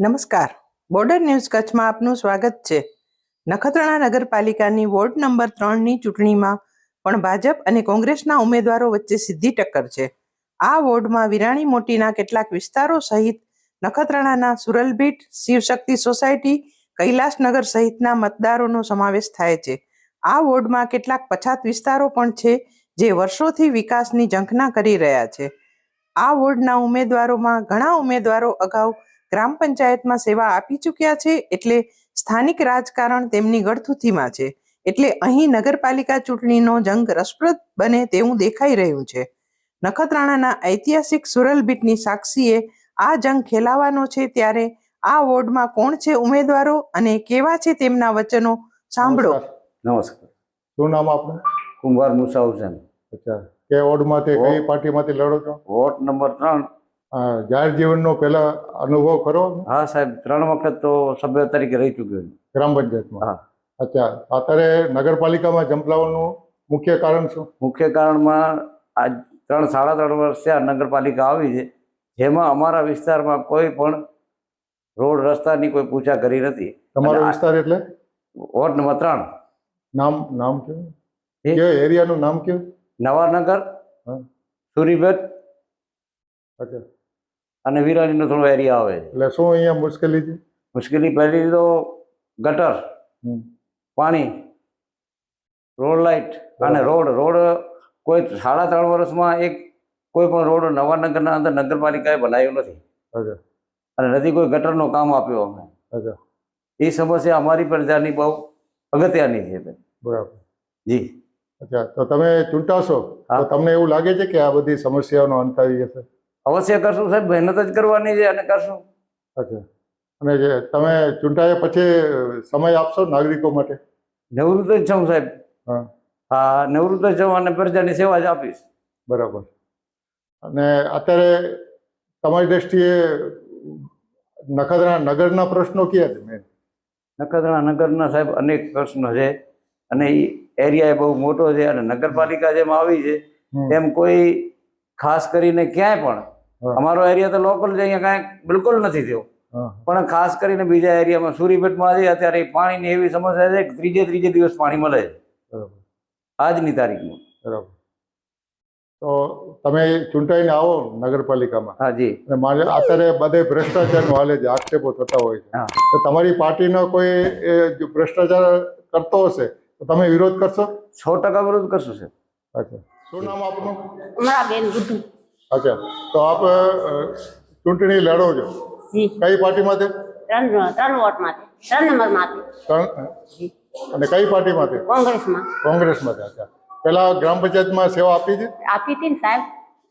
નમસ્કાર, border news કચ્છમાં આપનું સ્વાગત છે. નખત્રાણા નગરપાલિકાની વોર્ડ નંબર 3ની ચૂંટણીમાં પણ ભાજપ અને કોંગ્રેસના ઉમેદવારો વચ્ચે સીધી ટક્કર છે. આ વોર્ડમાં વિરાણી મોટીના કેટલાક વિસ્તારો સહિત નખત્રાણાના સુરલભીટ, શિવશક્તિ સોસાયટી, કૈલાસનગર સહિતના મતદારોનો સમાવેશ થાય છે. આ વોર્ડમાં કેટલાક પછાત વિસ્તારો પણ છે જે વર્ષોથી વિકાસની ઝંખના કરી રહ્યા છે. આ વોર્ડના ઉમેદવારોમાં ઘણા ઉમેદવારો અગાઉ ગ્રામ પંચાયતમાં સેવા આપી ચૂક્યા છે, એટલે સ્થાનિક રાજકારણ તેમની ગળથૂથીમાં છે. એટલે અહીં નગરપાલિકા ચૂંટણીનો જંગ રસપ્રદ બને તેવું દેખાઈ રહ્યું છે. નખત્રાણાના ઐતિહાસિક સુરલભીટની સાક્ષીએ આ જંગ ખેલાવાનો છે, ત્યારે આ વોર્ડમાં કોણ છે ઉમેદવારો અને કેવા છે તેમના વચનો, સાંભળો. નમસ્કાર. શું નામ આપનું? કુંભાર મુસા હુસેન. અચ્છા, કે વોર્ડમાંથી કઈ પાર્ટીમાંથી લડો છો? Ward number 3. જાહેર જીવનનો પહેલા અનુભવ ખરો? હા સાહેબ, 3 વખત તો સભ્ય તરીકે રહી ચૂક્યો છું ગ્રામ પંચાયતમાં. હા. અચ્છા, અત્યારે નગરપાલિકામાં જંપલાવવાનું મુખ્ય કારણ શું? મુખ્ય કારણમાં આજ 3-3.5 વર્ષ આ નગરપાલિકા આવી છે, જેમાં અમારા વિસ્તારમાં કોઈ પણ રોડ રસ્તાની કોઈ પૂછા કરી નથી. તમારો વિસ્તાર એટલે? Ward number 3. નામ કેવું? કે એરિયાનું નામ કેવું? નવાનગર, સુરીભેટ અચ્છા, અને વિરાણીનો થોડો એરિયા આવે છે. એટલે શું અહીંયા મુશ્કેલી છે? મુશ્કેલી પહેલી તો ગટર, પાણી, રોડ લાઇટ અને રોડ કોઈ 3.5 વર્ષમાં કોઈ પણ રોડ નવાનગરના અંદર નગરપાલિકાએ બનાવ્યો નથી. અચ્છા. અને નથી કોઈ ગટરનો કામ આપ્યો અમે. અચ્છા. એ સમસ્યા અમારી પ્રજાની બહુ અગત્યની છે. બરાબર. જી. અચ્છા, તો તમે ચૂંટાશો તો તમને એવું લાગે છે કે આ બધી સમસ્યાઓનો અંત આવી જશે? અવશ્ય કરશું સાહેબ, મહેનત જ કરવાની છે અને કરશું. અચ્છા, અને જે તમે ચૂંટાયા પછી સમય આપશો નાગરિકો માટે? નિવૃત્ત જ છું સાહેબ. હા, નિવૃત્ત જ છું અને પ્રજાની સેવા જ આપીશ. બરાબર. અને અત્યારે તમારી દ્રષ્ટિએ નખત્રાણા નગરના પ્રશ્નો કયા છે? નખત્રાણા નગરના સાહેબ અનેક પ્રશ્નો છે અને એ એરિયા બહુ મોટો છે અને નગરપાલિકા જેમ આવી છે તેમ કોઈ ખાસ કરીને ક્યાંય પણ અમારો એરિયા તો લોકલ છે, અહીંયા કાંઈ બિલકુલ નથી થયો. પણ ખાસ કરીને બીજા એરિયામાં સુરીભેટમાં છે અત્યારે પાણીની એવી સમસ્યા છે કે ત્રીજે દિવસ પાણી મળે છે આજની તારીખમાં. બરાબર. તો તમે ચૂંટાઈને આવો નગરપાલિકામાં. હા જી. અને મારે અત્યારે બધે ભ્રષ્ટાચારનો હાલે છે, આક્ષેપો થતા હોય છે. તો તમારી પાર્ટીનો કોઈ ભ્રષ્ટાચાર કરતો હશે તો તમે વિરોધ કરશો? 100% વિરોધ કરશું સર. અચ્છા, શું નામ આપનું? અમરાબેન ગુડ્ડુ. અચ્છા, તો આપ ચૂંટણી લડો છો કઈ પાર્ટીમાંથી? 3 વોટમાંથી, 3 નંબરમાંથી. અને કઈ પાર્ટીમાંથી? કોંગ્રેસમાં. કોંગ્રેસમાંથી. અચ્છા, પેલા ગ્રામ પંચાયતમાં સેવા આપી હતી? આપી હતી ને સાહેબ.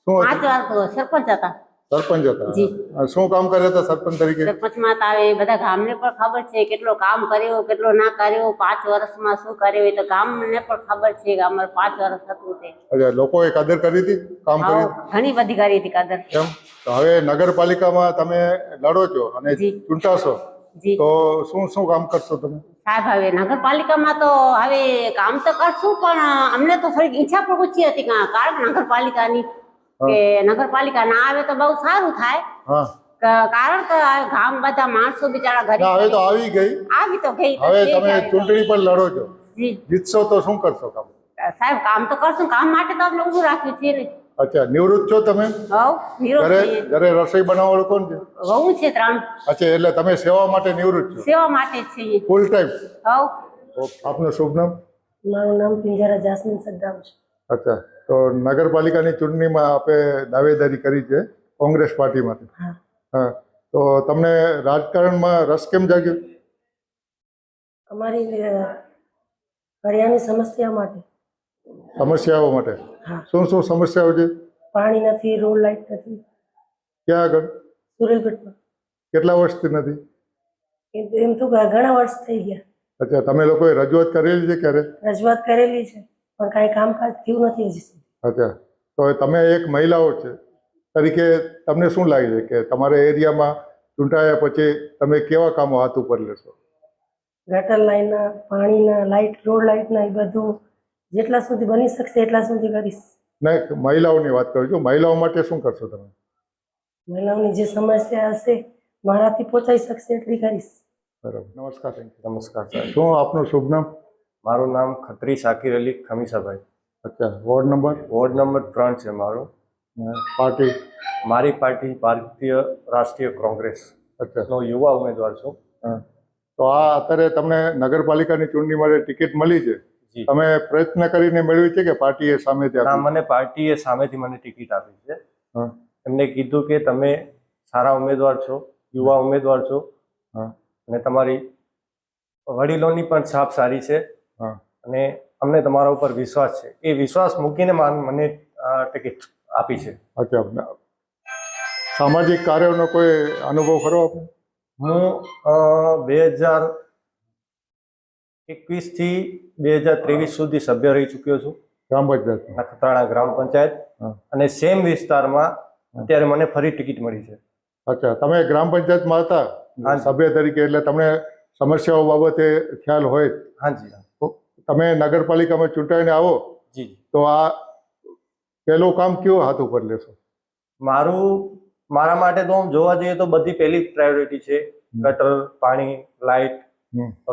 શું 5 વાર સરપંચ હતા. સરપંચ હતા? જી. શું કામ કર્યા હતા સરપંચ તરીકે? સરપંચમાં તો આવે બધા ગામને પણ ખબર છે કેટલો કામ કર્યો, કેટલો ના કર્યો, 5 વર્ષમાં શું કર્યું એ તો ગામને પણ ખબર છે કે અમારે 5 વર્ષ થતું છે. અચ્છા, લોકોએ કદર કરી હતી, કામ કરી? ઘણી બધી કરી હતી કદર. એમ? તો હવે નગરપાલિકામાં તમે લડો છો અને ચૂંટાશો તો શું કામ કરશો તમે? સાહેબ હવે નગરપાલિકામાં તો હવે કામ તો કરશું, પણ અમને તો થોડીક ઈચ્છા પણ ઓછી હતી કારણ નગરપાલિકાની કે નગરપાલિકા ના આવે તો બહુ સારું થાય. કારણ કે ગામ બધા માણસો બિચારા ઘરે હવે તો આવી ગઈ. હવે તમે ચૂંટણી પર લડો છો, જીતશો તો શું કરશો કામ? સાહેબ કામ તો કરશું, કામ માટે તો આપણે ઊભું રાખ્યું છે ને. અચ્છા, નિવૃત્ત છો તમે? ઘરે રસોઈ બનાવવાનું કોણ છે? વહુ છે 3. અચ્છા, એટલે તમે સેવા માટે નિવૃત્ત છો? સેવા માટે જ છીએ, ફૂલ ટાઈમ. આપનું શુભ નામ? મારું નામ પિંજારા જાસ્મીન સદ્દામ છે. અચ્છા, તો નગરપાલિકાની ચૂંટણીમાં આપે દાવેદારી કરી છે કોંગ્રેસ પાર્ટીમાંથી. હા, તો તમને રાજકારણમાં રસ કેમ જાગ્યો? અમારી હરિયાની સમસ્યા માટે. સમસ્યાઓ માટે? શું સમસ્યાઓ છે? પાણી નથી, રોડ લાઇટ નથી. ક્યાં આગળ? સુરેલગઢમાં. કેટલા વર્ષથી નથી? એમ તો ઘણા વર્ષ થઈ ગયા. અચ્છા, તમે લોકોએ રજૂઆત કરેલી છે ક્યારે? રજૂઆત કરેલી છે પણ કાંઈ કામકાજ થયું નથી હજી સુધી. અચ્છા, તો તમે એક મહિલાઓ છે તરીકે તમને શું લાગે છે કે તમારા એરિયામાં ચૂંટાયા પછી તમે કેવા કામો હાથ ઉપર લેશો? ગટર લાઈનના, પાણીના, લાઇટ, રોડ લાઇટના એ બધું જેટલા સુધી બની શકશે એટલા સુધી કરીશ. નહીં, મહિલાઓની વાત કરું છું. મહિલાઓ માટે શું કરશો તમે? મહિલાઓની જે સમસ્યા હશે મારાથી પહોંચાઈ શકશે એટલી કરીશ. બરાબર. નમસ્કાર. નમસ્કાર સાહેબ. શું આપનું શુભ નામ? મારું નામ ખત્રી શાકિર અલી ખમીસાભાઈ. અચ્છા. Ward number? વોર્ડ નંબર 3 છે મારો. પાર્ટી? મારી પાર્ટી ભારતીય રાષ્ટ્રીય કોંગ્રેસ અચ્છા. નો યુવા ઉમેદવાર છું. હા. તો આ અત્યારે તમને નગરપાલિકાની ચૂંટણી માટે ટિકિટ મળી છે. જી. તમે પ્રયત્ન કરીને મેળવી છે કે પાર્ટીએ સામેથી ના, આપી? મને પાર્ટીએ સામેથી મને ટિકિટ આપી છે. હા. એમને કીધું કે તમે સારા ઉમેદવાર છો, યુવા ઉમેદવાર છો, હા. અને તમારી વડીલોની પણ છાપ સારી છે, હા. અને અમને તમારા ઉપર વિશ્વાસ છે. એ વિશ્વાસ મૂકીને મને ટિકિટ આપી છે. અચ્છા. સામાજિક કાર્યોનો કોઈ અનુભવ ખરો આપને? હું 2021 થી 2023 સુધી સભ્ય રહી ચૂક્યો છું ગ્રામ પંચાયત? નખત્રાણા ગ્રામ પંચાયત. હા. અને સેમ વિસ્તારમાં અત્યારે મને ફરી ટિકિટ મળી છે. અચ્છા. તમે ગ્રામ પંચાયતમાં હતા હા. સભ્ય તરીકે, એટલે તમને સમસ્યાઓ બાબતે ખ્યાલ હોય. હાજી. તો તમે નગરપાલિકામાં ચૂંટાઈને આવો જી. તો આ પહેલું કામ કયું હાથ ઉપર લેશો? મારા માટે તો આમ જોવા જઈએ તો બધી પહેલી પ્રાયોરિટી છે. ગટર, પાણી, light,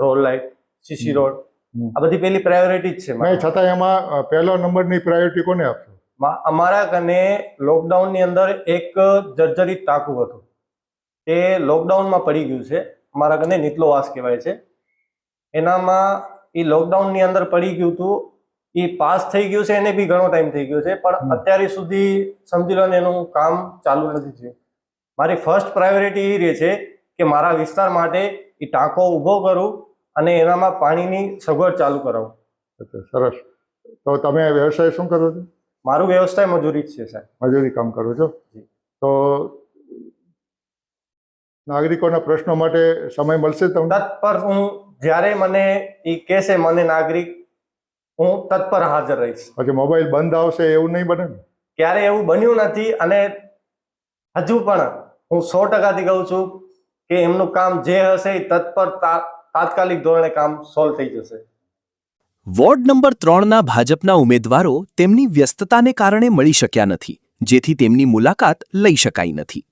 road light, CC road, આ બધી પહેલી પ્રાયોરિટી જ છે. નહીં, છતાં એમાં પહેલો નંબરની પ્રાયોરિટી કોને આપશો? અમારા કને લોકડાઉનની અંદર એક જર્જરિત ટાંકું હતું. એ લોકડાઉનમાં પડી ગયું છે. અમારા કને નીતલોવાસ કહેવાય છે. એનામાં એ લોકડાઉનની અંદર પડી ગયું હતું. એ પાસ થઈ ગયું છે, એને બી ઘણો ટાઈમ થઈ ગયો છે, પણ અત્યારે સુધી સમજી લો ને એનું કામ ચાલુ નથી થયું. મારી ફર્સ્ટ પ્રાયોરિટી એ રહે છે કે મારા વિસ્તાર માટે એ ટાંકો ઊભો કરું અને એનામાં પાણીની સગવડ ચાલુ કરાવું. અચ્છા, સરસ. તો તમે વ્યવસાય શું કરો છો? મારું વ્યવસાય મજૂરી જ છે સાહેબ. મજૂરી કામ કરો છો? તો નાગરિકોના પ્રશ્નો માટે સમય મળશે તમને? તત્પર હું જ્યારે મને એ કહેશે મને નાગરિક, હું તત્પર હાજર રહીશ. પછી મોબાઈલ બંધ આવશે એવું નહીં બને ને? ક્યારે એવું બન્યું નથી, અને હજુ પણ હું 100%થી કહું છું કે એમનું કામ જે હશે એ તત્પર તાત્કાલિક ધોરણે કામ સોલ્વ થઈ જશે. વોર્ડ નંબર 3ના ભાજપના ઉમેદવારો તેમની વ્યસ્તતાને કારણે મળી શક્યા નથી, જેથી તેમની મુલાકાત લઈ શકાઈ નથી.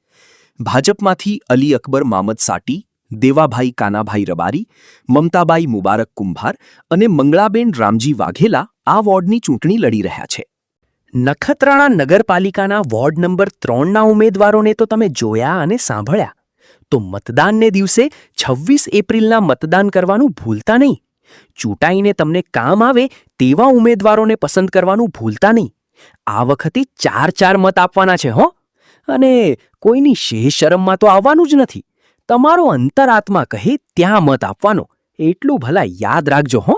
ભાજપમાંથી અલી અકબર મામદ સાટી, દેવાભાઈ કાનાભાઈ રબારી, મમતાબાઈ મુબારક કુંભાર અને મંગળાબેન રામજી વાઘેલા આ વોર્ડની ચૂંટણી લડી રહ્યા છે. નખત્રાણા નગરપાલિકાના વોર્ડ નંબર 3ના ઉમેદવારોને તો તમે જોયા અને સાંભળ્યા, તો મતદાનને દિવસે 26 એપ્રિલના મતદાન કરવાનું ભૂલતા નહીં. ચૂંટાઈને તમને કામ આવે તેવા ઉમેદવારોને પસંદ કરવાનું ભૂલતા નહીં. આ વખતે 4 મત આપવાના છે હો, અને કોઈની શેષ શરમમાં તો આવવાનું જ નથી. તમારો અંતરાત્મા કહે ત્યાં મત આપવાનો, એટલું ભલા યાદ રાખજો હો.